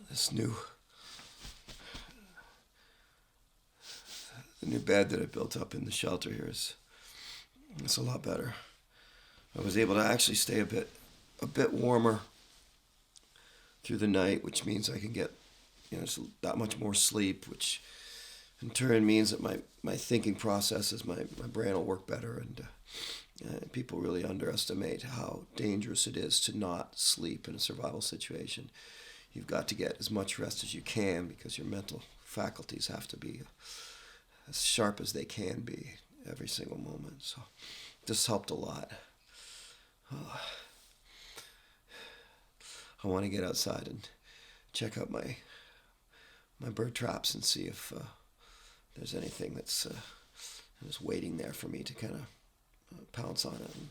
this new bed that I built up in the shelter here it's a lot better. I was able to actually stay a bit warmer through the night, which means I can get that much more sleep, which in turn means that my thinking processes, my brain will work better. And people really underestimate how dangerous it is to not sleep in a survival situation. You've got to get as much rest as you can because your mental faculties have to be as sharp as they can be every single moment. So this helped a lot. I want to get outside and check out my bird traps and see if there's anything that's waiting there for me to kind of pounce on it and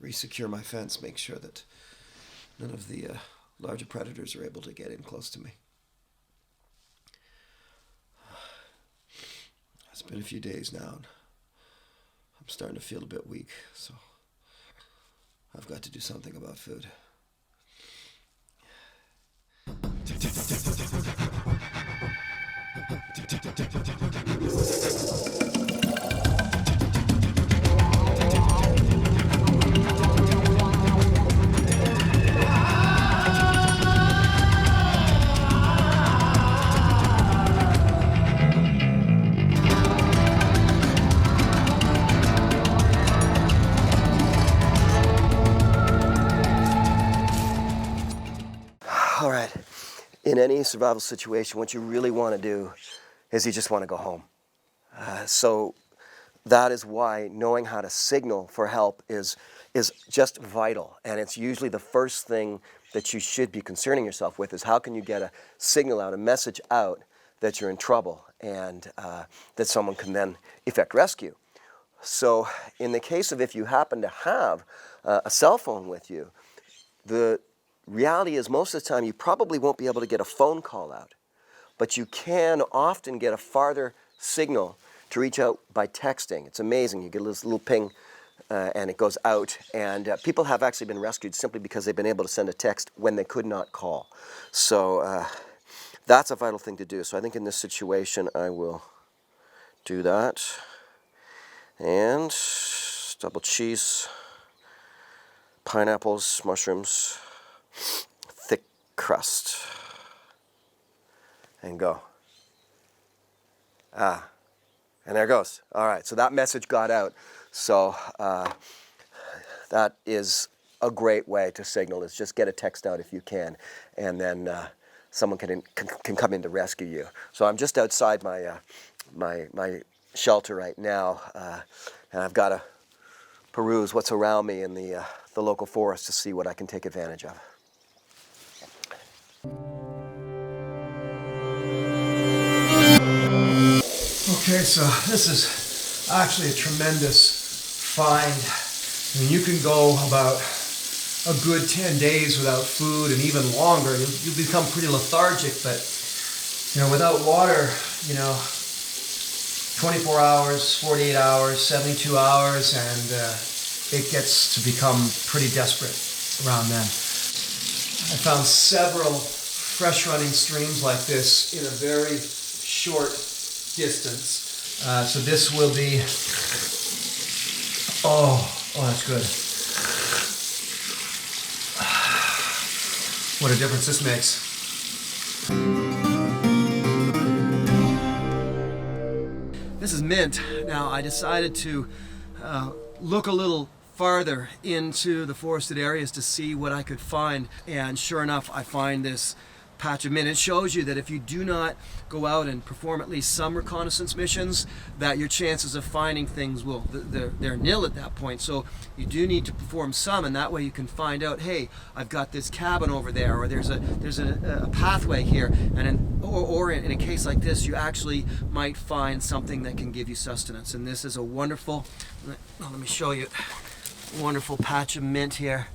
resecure my fence, make sure that none of the larger predators are able to get in close to me. It's been a few days now, and I'm starting to feel a bit weak, so I've got to do something about food. All right, in any survival situation, what you really want to do is you just want to go home. So that is why knowing how to signal for help is just vital. And it's usually the first thing that you should be concerning yourself with is how can you get a signal out, a message out that you're in trouble and that someone can then effect rescue. So in the case of if you happen to have a cell phone with you, the reality is most of the time you probably won't be able to get a phone call out, but you can often get a farther signal to reach out by texting. It's amazing. You get a little ping and it goes out, and people have actually been rescued simply because they've been able to send a text when they could not call. So that's a vital thing to do. So I think in this situation I will do that. And double cheese, pineapples, mushrooms, thick crust, and go. And there it goes. All right, so that message got out. So that is a great way to signal, is just get a text out if you can, and then someone can come in to rescue you. So I'm just outside my shelter right now, and I've got to peruse what's around me in the local forest to see what I can take advantage of. Okay, so this is actually a tremendous find. I mean, you can go about a good 10 days without food, and even longer. You'll become pretty lethargic, but without water, 24 hours, 48 hours, 72 hours, and it gets to become pretty desperate around then. I found several fresh running streams like this in a very short distance. So this will be, oh, that's good. What a difference this makes. This is mint. Now I decided to look a little farther into the forested areas to see what I could find, and sure enough I find this patch of mint. It shows you that if you do not go out and perform at least some reconnaissance missions, that your chances of finding things they're nil at that point. So you do need to perform some, and that way you can find out, hey, I've got this cabin over there, or there's a pathway here, and in a case like this, you actually might find something that can give you sustenance. And this is a wonderful, let me show you, wonderful patch of mint here.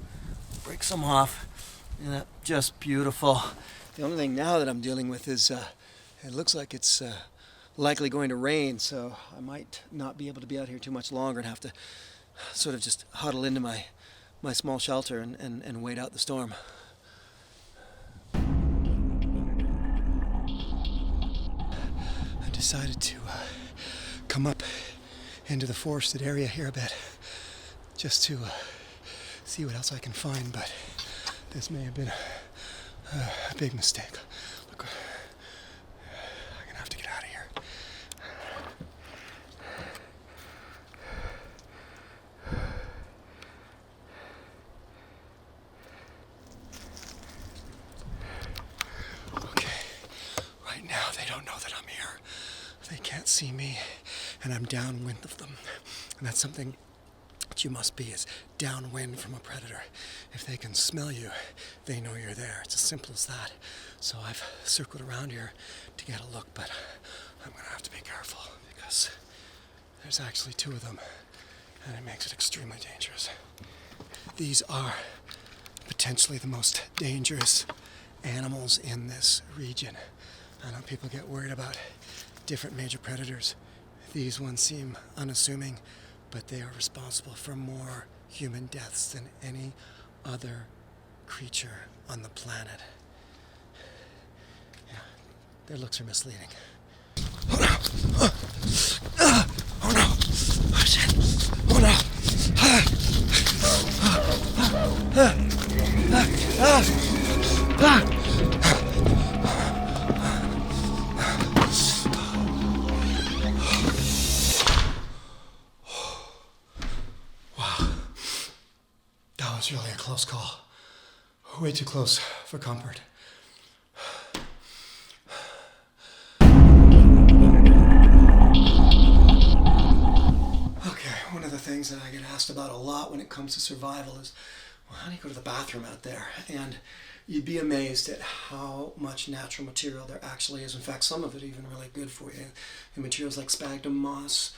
Break some off. Isn't that just beautiful? The only thing now that I'm dealing with is it looks like it's likely going to rain, so I might not be able to be out here too much longer and have to sort of just huddle into my small shelter and wait out the storm. I decided to come up into the forested area here a bit, just to see what else I can find, but this may have been a big mistake. Look, I'm gonna have to get out of here. Okay, right now they don't know that I'm here. They can't see me, and I'm downwind of them. And that's something that you must be, is downwind from a predator. If they can smell you, they know you're there. It's as simple as that. So I've circled around here to get a look, but I'm gonna have to be careful because there's actually 2 of them, and it makes it extremely dangerous. These are potentially the most dangerous animals in this region. I know people get worried about different major predators. These ones seem unassuming, but they are responsible for more human deaths than any other creature on the planet. Yeah, their looks are misleading. Oh no! Oh no! Oh shit! Oh no! That was really a close call. Way too close for comfort. Okay, one of the things that I get asked about a lot when it comes to survival is, well, how do you go to the bathroom out there? And you'd be amazed at how much natural material there actually is. In fact, some of it even really good for you. And materials like sphagnum moss,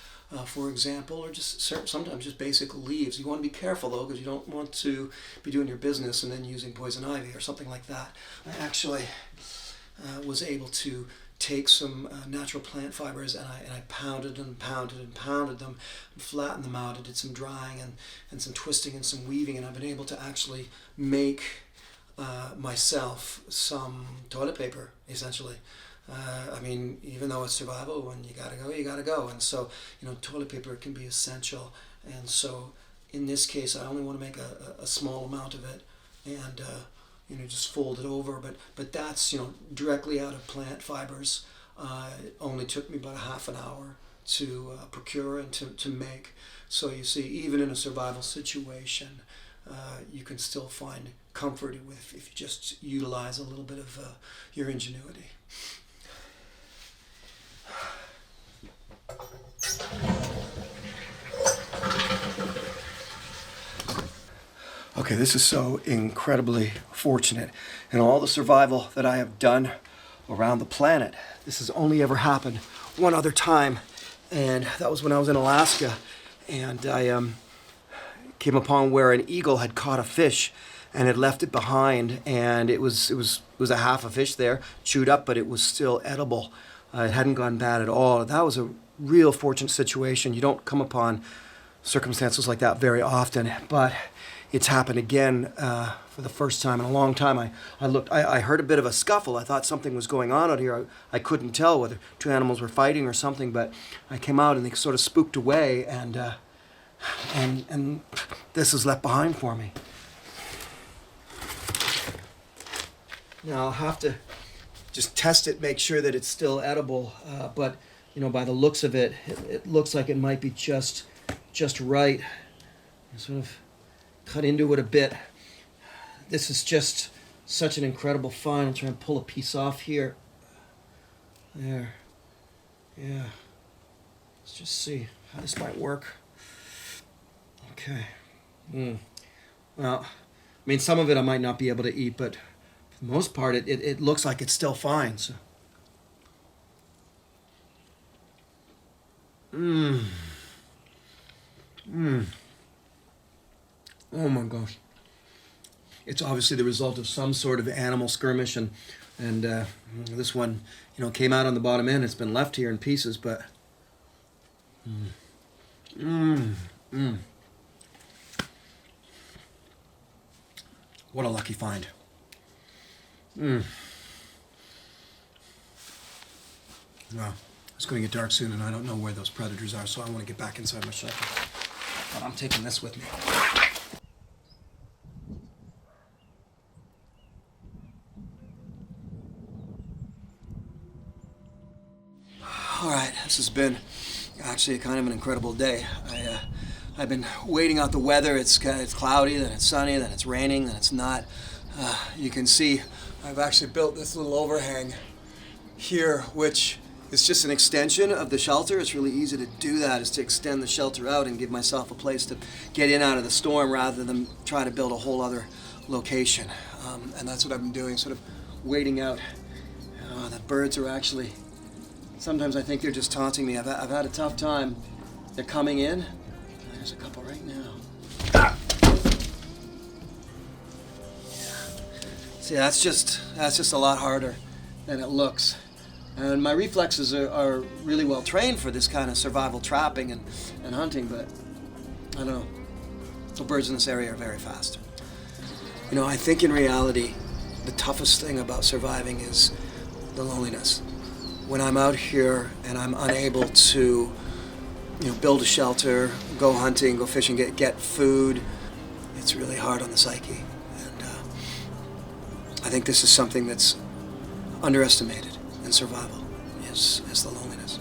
for example, or just sometimes just basic leaves. You want to be careful though, because you don't want to be doing your business and then using poison ivy or something like that. I actually was able to take some natural plant fibers and I pounded and pounded and pounded them and flattened them out. I did some drying and some twisting and some weaving, and I've been able to actually make myself some toilet paper, essentially. I mean, even though it's survival, when you gotta go, you gotta go. And so, toilet paper can be essential. And so, in this case, I only want to make a small amount of it, and just fold it over. But that's directly out of plant fibers. It only took me about a half an hour to procure and to make. So you see, even in a survival situation, you can still find comfort if you just utilize a little bit of your ingenuity. Okay, this is so incredibly fortunate. In all the survival that I have done around the planet, this has only ever happened one other time, and that was when I was in Alaska, and I came upon where an eagle had caught a fish and had left it behind, and it was a half a fish there, chewed up, but it was still edible. It hadn't gone bad at all. That was a real fortunate situation. You don't come upon circumstances like that very often, but it's happened again for the first time in a long time. I heard a bit of a scuffle. I thought something was going on out here. I couldn't tell whether 2 animals were fighting or something, but I came out and they sort of spooked away, and this is left behind for me. Now I'll have to just test it, make sure that it's still edible, but by the looks of it, it looks like it might be just right. Sort of cut into it a bit. This is just such an incredible find. I'm trying to pull a piece off here. There. Yeah. Let's just see how this might work. Okay. Well, some of it I might not be able to eat, but for the most part, it looks like it's still fine. So. Oh my gosh. It's obviously the result of some sort of animal skirmish, and this one, came out on the bottom end. It's been left here in pieces, but What a lucky find. Well, it's going to get dark soon, and I don't know where those predators are, so I want to get back inside my shelter. But I'm taking this with me. All right, this has been actually kind of an incredible day. I've been waiting out the weather. It's cloudy, then it's sunny, then it's raining, then it's not. You can see I've actually built this little overhang here, which is just an extension of the shelter. It's really easy to do that, is to extend the shelter out and give myself a place to get in out of the storm rather than try to build a whole other location. And that's what I've been doing, sort of waiting out. The birds are actually, sometimes I think they're just taunting me. I've had a tough time. They're coming in. There's a couple right now. See, that's just a lot harder than it looks. And my reflexes are really well trained for this kind of survival trapping and hunting, but I don't know. The birds in this area are very fast. You know, I think in reality, the toughest thing about surviving is the loneliness. When I'm out here and I'm unable to, build a shelter, go hunting, go fishing, get food, it's really hard on the psyche. And I think this is something that's underestimated in survival, is the loneliness.